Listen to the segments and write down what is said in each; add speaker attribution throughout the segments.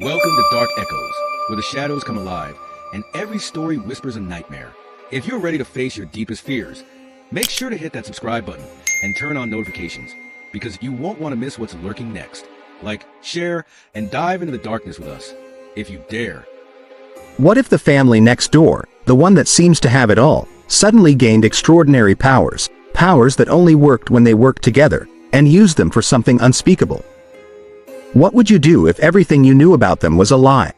Speaker 1: Welcome to Dark Echoes, where the shadows come alive, and every story whispers a nightmare. If you're ready to face your deepest fears, make sure to hit that subscribe button and turn on notifications, because you won't want to miss what's lurking next. Like, share, and dive into the darkness with us, if you dare.
Speaker 2: What if the family next door, the one that seems to have it all, suddenly gained extraordinary powers, powers that only worked when they worked together, and used them for something unspeakable? What would you do if everything you knew about them was a lie?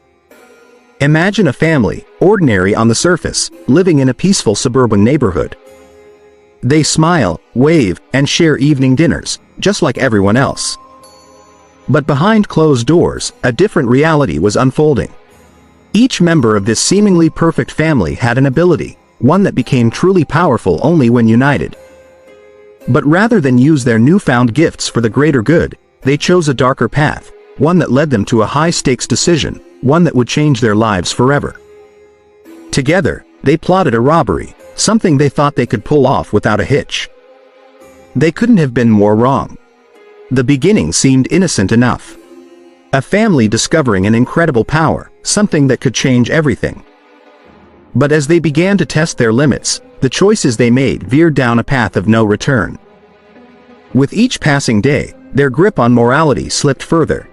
Speaker 2: Imagine a family, ordinary on the surface, living in a peaceful suburban neighborhood. They smile, wave, and share evening dinners, just like everyone else. But behind closed doors, a different reality was unfolding. Each member of this seemingly perfect family had an ability, one that became truly powerful only when united. But rather than use their newfound gifts for the greater good, they chose a darker path, one that led them to a high-stakes decision, one that would change their lives forever. Together, they plotted a robbery, something they thought they could pull off without a hitch. They couldn't have been more wrong. The beginning seemed innocent enough. A family discovering an incredible power, something that could change everything. But as they began to test their limits, the choices they made veered down a path of no return. With each passing day, their grip on morality slipped further.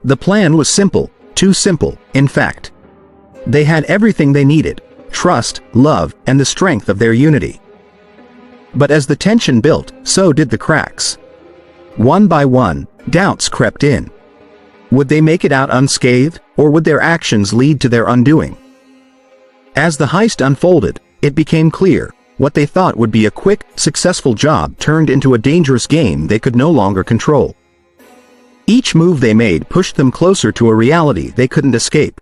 Speaker 2: The plan was simple, too simple, in fact. They had everything they needed: trust, love, and the strength of their unity. But as the tension built, so did the cracks. One by one, doubts crept in. Would they make it out unscathed, or would their actions lead to their undoing? As the heist unfolded, it became clear: what they thought would be a quick, successful job turned into a dangerous game they could no longer control. Each move they made pushed them closer to a reality they couldn't escape.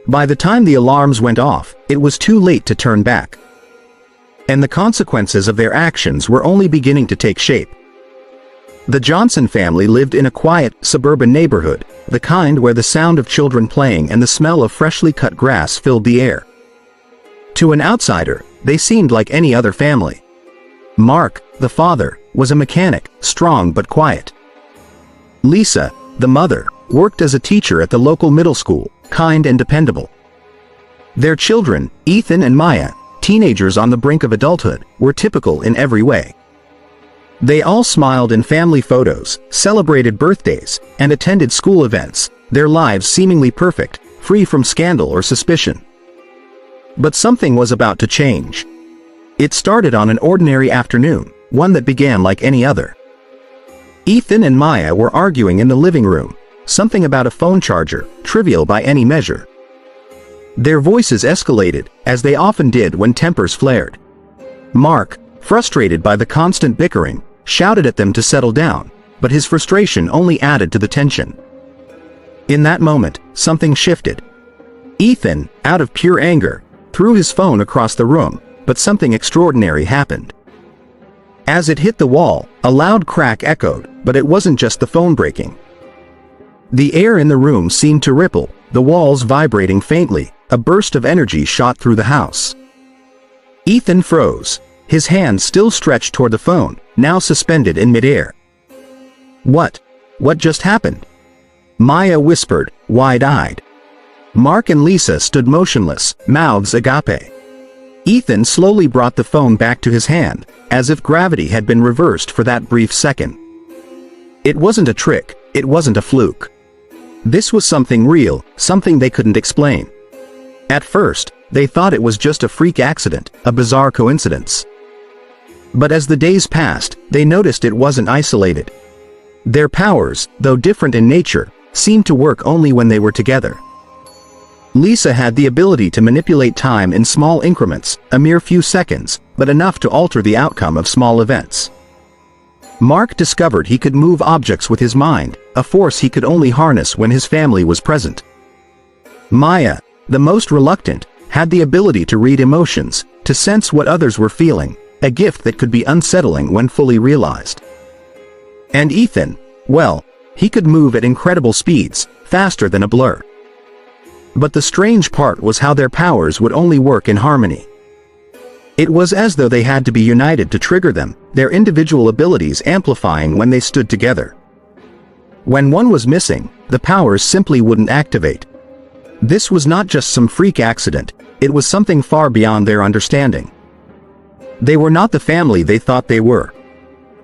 Speaker 2: By the time the alarms went off, it was too late to turn back. And the consequences of their actions were only beginning to take shape. The Johnson family lived in a quiet, suburban neighborhood, the kind where the sound of children playing and the smell of freshly cut grass filled the air. To an outsider, they seemed like any other family. Mark, the father, was a mechanic, strong but quiet. Lisa, the mother, worked as a teacher at the local middle school, kind and dependable. Their children, Ethan and Maya, teenagers on the brink of adulthood, were typical in every way. They all smiled in family photos, celebrated birthdays, and attended school events, their lives seemingly perfect, free from scandal or suspicion. But something was about to change. It started on an ordinary afternoon, one that began like any other. Ethan and Maya were arguing in the living room, something about a phone charger, trivial by any measure. Their voices escalated, as they often did when tempers flared. Mark, frustrated by the constant bickering, shouted at them to settle down, but his frustration only added to the tension. In that moment, something shifted. Ethan, out of pure anger, threw his phone across the room, but something extraordinary happened. As it hit the wall, a loud crack echoed, but it wasn't just the phone breaking. The air in the room seemed to ripple, the walls vibrating faintly. A burst of energy shot through the house. Ethan froze, his hand still stretched toward the phone, now suspended in midair. What just happened?" Maya whispered, wide-eyed. Mark and Lisa stood motionless, mouths agape. Ethan slowly brought the phone back to his hand, as if gravity had been reversed for that brief second. It wasn't a trick, it wasn't a fluke. This was something real, something they couldn't explain. At first, they thought it was just a freak accident, a bizarre coincidence. But as the days passed, they noticed it wasn't isolated. Their powers, though different in nature, seemed to work only when they were together. Lisa had the ability to manipulate time in small increments, a mere few seconds, but enough to alter the outcome of small events. Mark discovered he could move objects with his mind, a force he could only harness when his family was present. Maya, the most reluctant, had the ability to read emotions, to sense what others were feeling, a gift that could be unsettling when fully realized. And Ethan, well, he could move at incredible speeds, faster than a blur. But the strange part was how their powers would only work in harmony. It was as though they had to be united to trigger them, their individual abilities amplifying when they stood together. When one was missing, the powers simply wouldn't activate. This was not just some freak accident, it was something far beyond their understanding. They were not the family they thought they were.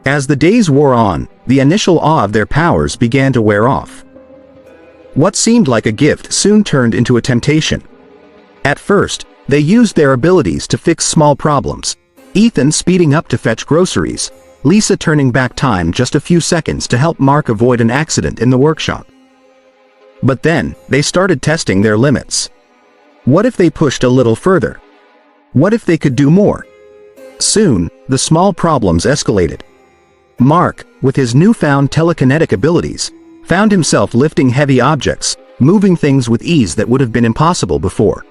Speaker 2: As the days wore on, the initial awe of their powers began to wear off. What seemed like a gift soon turned into a temptation. At first, they used their abilities to fix small problems, Ethan speeding up to fetch groceries, Lisa turning back time just a few seconds to help Mark avoid an accident in the workshop. But then, they started testing their limits. What if they pushed a little further? What if they could do more? Soon, the small problems escalated. Mark, with his newfound telekinetic abilities, found himself lifting heavy objects, moving things with ease that would have been impossible before.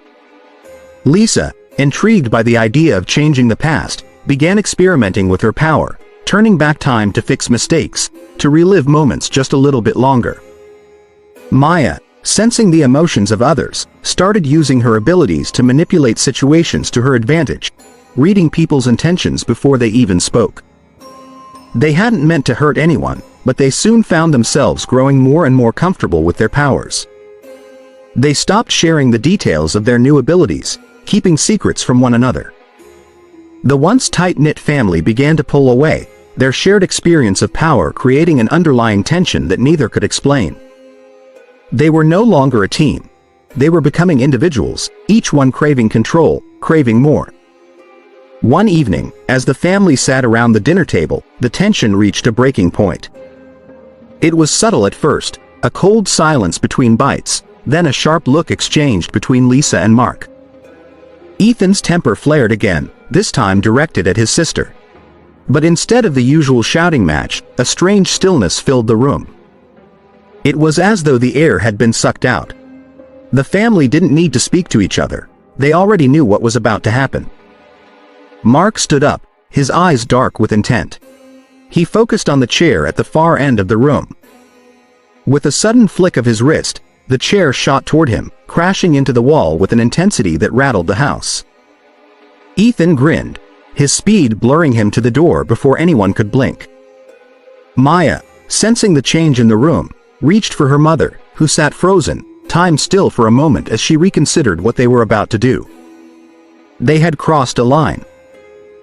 Speaker 2: Lisa, intrigued by the idea of changing the past, began experimenting with her power, turning back time to fix mistakes, to relive moments just a little bit longer. Maya, sensing the emotions of others, started using her abilities to manipulate situations to her advantage, reading people's intentions before they even spoke. They hadn't meant to hurt anyone, but they soon found themselves growing more and more comfortable with their powers. They stopped sharing the details of their new abilities, keeping secrets from one another. The once tight-knit family began to pull away, their shared experience of power creating an underlying tension that neither could explain. They were no longer a team. They were becoming individuals, each one craving control, craving more. One evening, as the family sat around the dinner table, the tension reached a breaking point. It was subtle at first, a cold silence between bites, then a sharp look exchanged between Lisa and Mark. Ethan's temper flared again, this time directed at his sister. But instead of the usual shouting match, a strange stillness filled the room. It was as though the air had been sucked out. The family didn't need to speak to each other, they already knew what was about to happen. Mark stood up, his eyes dark with intent. He focused on the chair at the far end of the room. With a sudden flick of his wrist, the chair shot toward him, crashing into the wall with an intensity that rattled the house. Ethan grinned, his speed blurring him to the door before anyone could blink. Maya, sensing the change in the room, reached for her mother, who sat frozen, time still for a moment as she reconsidered what they were about to do. They had crossed a line.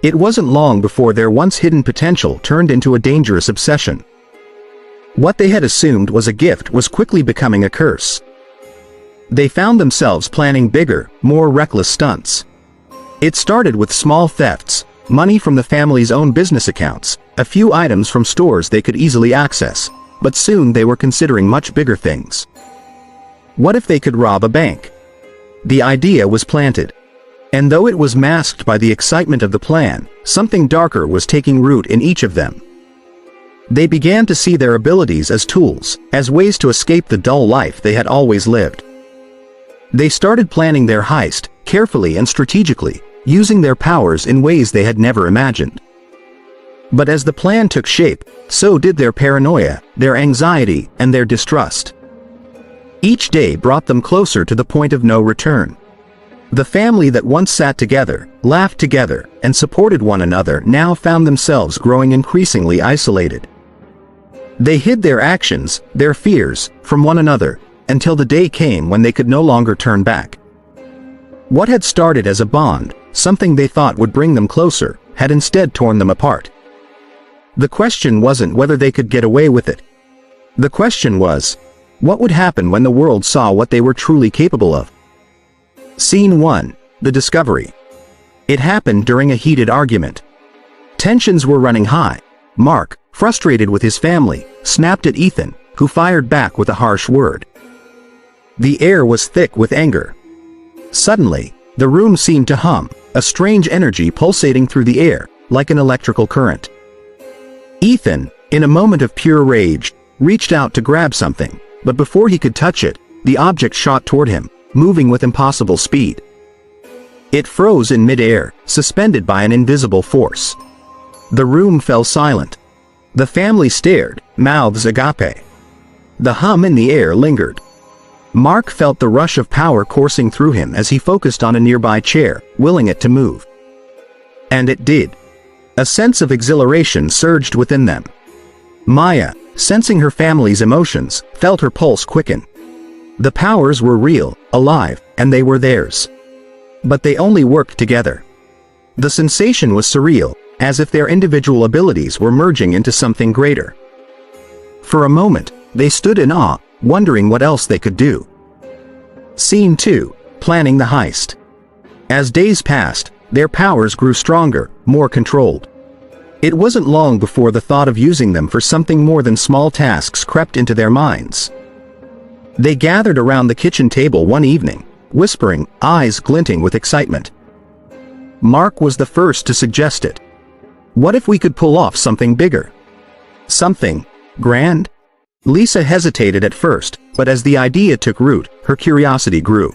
Speaker 2: It wasn't long before their once hidden potential turned into a dangerous obsession. What they had assumed was a gift was quickly becoming a curse. They found themselves planning bigger, more reckless stunts. It started with small thefts, money from the family's own business accounts, a few items from stores they could easily access, but soon they were considering much bigger things. What if they could rob a bank? The idea was planted. And though it was masked by the excitement of the plan, something darker was taking root in each of them. They began to see their abilities as tools, as ways to escape the dull life they had always lived. They started planning their heist, carefully and strategically, using their powers in ways they had never imagined. But as the plan took shape, so did their paranoia, their anxiety, and their distrust. Each day brought them closer to the point of no return. The family that once sat together, laughed together, and supported one another now found themselves growing increasingly isolated. They hid their actions, their fears, from one another, until the day came when they could no longer turn back. What had started as a bond, something they thought would bring them closer, had instead torn them apart. The question wasn't whether they could get away with it. The question was, what would happen when the world saw what they were truly capable of? Scene 1. The Discovery. It happened during a heated argument. Tensions were running high. Mark, frustrated with his family, snapped at Ethan, who fired back with a harsh word. The air was thick with anger. Suddenly, the room seemed to hum, a strange energy pulsating through the air, like an electrical current. Ethan, in a moment of pure rage, reached out to grab something, but before he could touch it, the object shot toward him, moving with impossible speed. It froze in mid-air, suspended by an invisible force. The room fell silent. The family stared, mouths agape. The hum in the air lingered. Mark felt the rush of power coursing through him as he focused on a nearby chair, willing it to move. And it did. A sense of exhilaration surged within them. Maya, sensing her family's emotions, felt her pulse quicken. The powers were real, alive, and they were theirs. But they only worked together. The sensation was surreal, as if their individual abilities were merging into something greater. For a moment, they stood in awe, wondering what else they could do. Scene 2. Planning the heist. As days passed, their powers grew stronger, more controlled. It wasn't long before the thought of using them for something more than small tasks crept into their minds. They gathered around the kitchen table one evening, whispering, eyes glinting with excitement. Mark was the first to suggest it. What if we could pull off something bigger? Something grand? Lisa hesitated at first, but as the idea took root, her curiosity grew.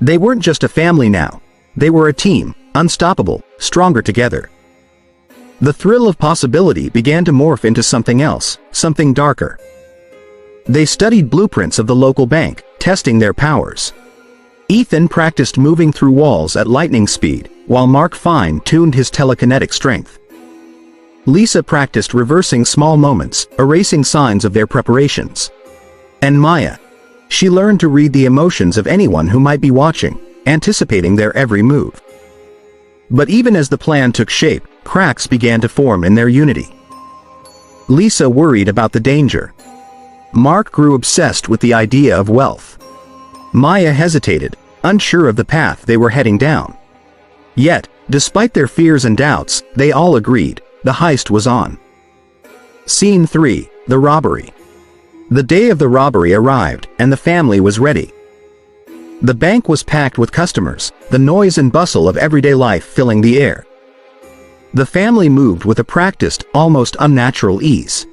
Speaker 2: They weren't just a family now. They were a team, unstoppable, stronger together. The thrill of possibility began to morph into something else, something darker. They studied blueprints of the local bank, testing their powers. Ethan practiced moving through walls at lightning speed, while Mark fine-tuned his telekinetic strength. Lisa practiced reversing small moments, erasing signs of their preparations. And Maya. She learned to read the emotions of anyone who might be watching, anticipating their every move. But even as the plan took shape, cracks began to form in their unity. Lisa worried about the danger. Mark grew obsessed with the idea of wealth. Maya hesitated, unsure of the path they were heading down. Yet, despite their fears and doubts, they all agreed, the heist was on. Scene 3. The robbery. The day of the robbery arrived, and the family was ready. The bank was packed with customers, the noise and bustle of everyday life filling the air. The family moved with a practiced, almost unnatural ease.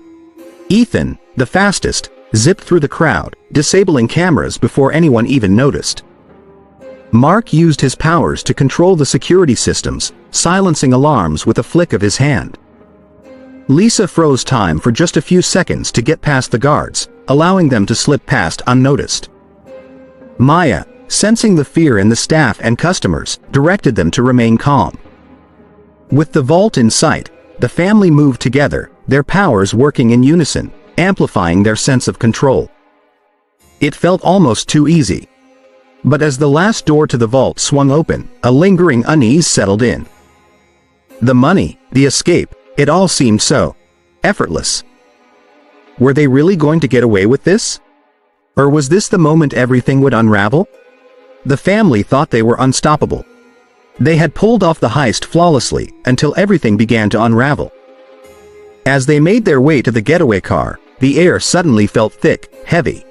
Speaker 2: Ethan, the fastest, zipped through the crowd, disabling cameras before anyone even noticed. Mark used his powers to control the security systems, silencing alarms with a flick of his hand. Lisa froze time for just a few seconds to get past the guards, allowing them to slip past unnoticed. Maya, sensing the fear in the staff and customers, directed them to remain calm. With the vault in sight, the family moved together, their powers working in unison, amplifying their sense of control. It felt almost too easy. But as the last door to the vault swung open, a lingering unease settled in. The money, the escape, it all seemed so effortless. Were they really going to get away with this? Or was this the moment everything would unravel? The family thought they were unstoppable. They had pulled off the heist flawlessly until everything began to unravel. As they made their way to the getaway car, the air suddenly felt thick, heavy.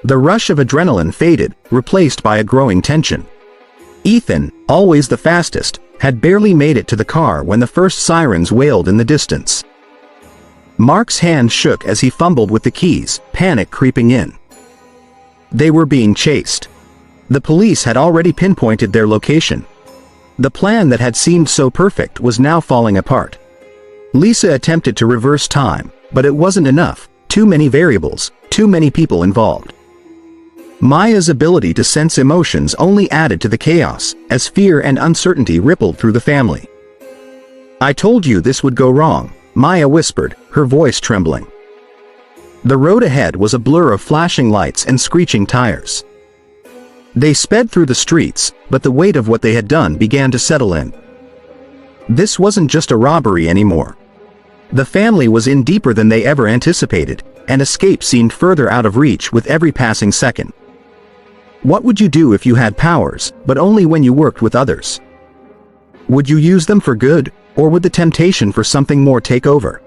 Speaker 2: The rush of adrenaline faded, replaced by a growing tension. Ethan, always the fastest, had barely made it to the car when the first sirens wailed in the distance. Mark's hand shook as he fumbled with the keys, panic creeping in. They were being chased. The police had already pinpointed their location. The plan that had seemed so perfect was now falling apart. Lisa attempted to reverse time, but it wasn't enough. Too many variables, too many people involved. Maya's ability to sense emotions only added to the chaos, as fear and uncertainty rippled through the family. "I told you this would go wrong," Maya whispered, her voice trembling. The road ahead was a blur of flashing lights and screeching tires. They sped through the streets, but the weight of what they had done began to settle in. This wasn't just a robbery anymore. The family was in deeper than they ever anticipated, and escape seemed further out of reach with every passing second. What would you do if you had powers, but only when you worked with others? Would you use them for good, or would the temptation for something more take over?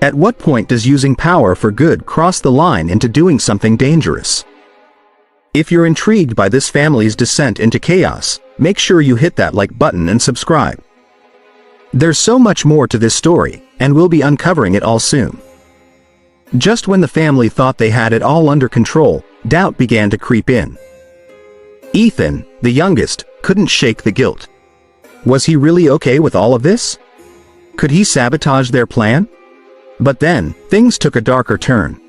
Speaker 2: At what point does using power for good cross the line into doing something dangerous? If you're intrigued by this family's descent into chaos, make sure you hit that like button and subscribe. There's so much more to this story, and we'll be uncovering it all soon. Just when the family thought they had it all under control, doubt began to creep in. Ethan, the youngest, couldn't shake the guilt. Was he really okay with all of this? Could he sabotage their plan? But then, things took a darker turn.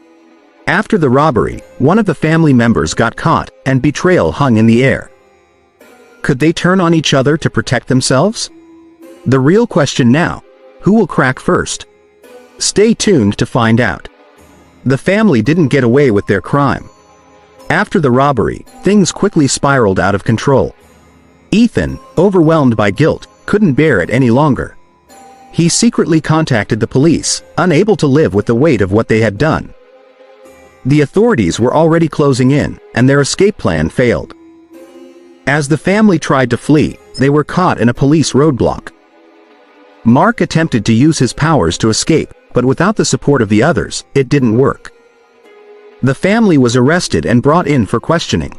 Speaker 2: After the robbery, one of the family members got caught, and betrayal hung in the air. Could they turn on each other to protect themselves? The real question now: who will crack first? Stay tuned to find out. The family didn't get away with their crime. After the robbery, things quickly spiraled out of control. Ethan, overwhelmed by guilt, couldn't bear it any longer. He secretly contacted the police, unable to live with the weight of what they had done. The authorities were already closing in, and their escape plan failed. As the family tried to flee, they were caught in a police roadblock. Mark attempted to use his powers to escape, but without the support of the others, it didn't work. The family was arrested and brought in for questioning.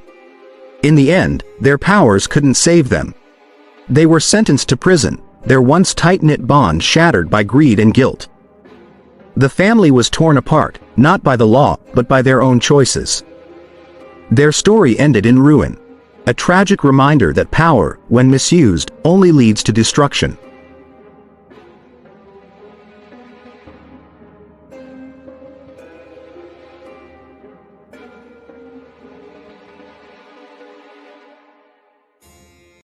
Speaker 2: In the end, their powers couldn't save them. They were sentenced to prison, their once tight-knit bond shattered by greed and guilt. The family was torn apart, not by the law, but by their own choices. Their story ended in ruin. A tragic reminder that power, when misused, only leads to destruction.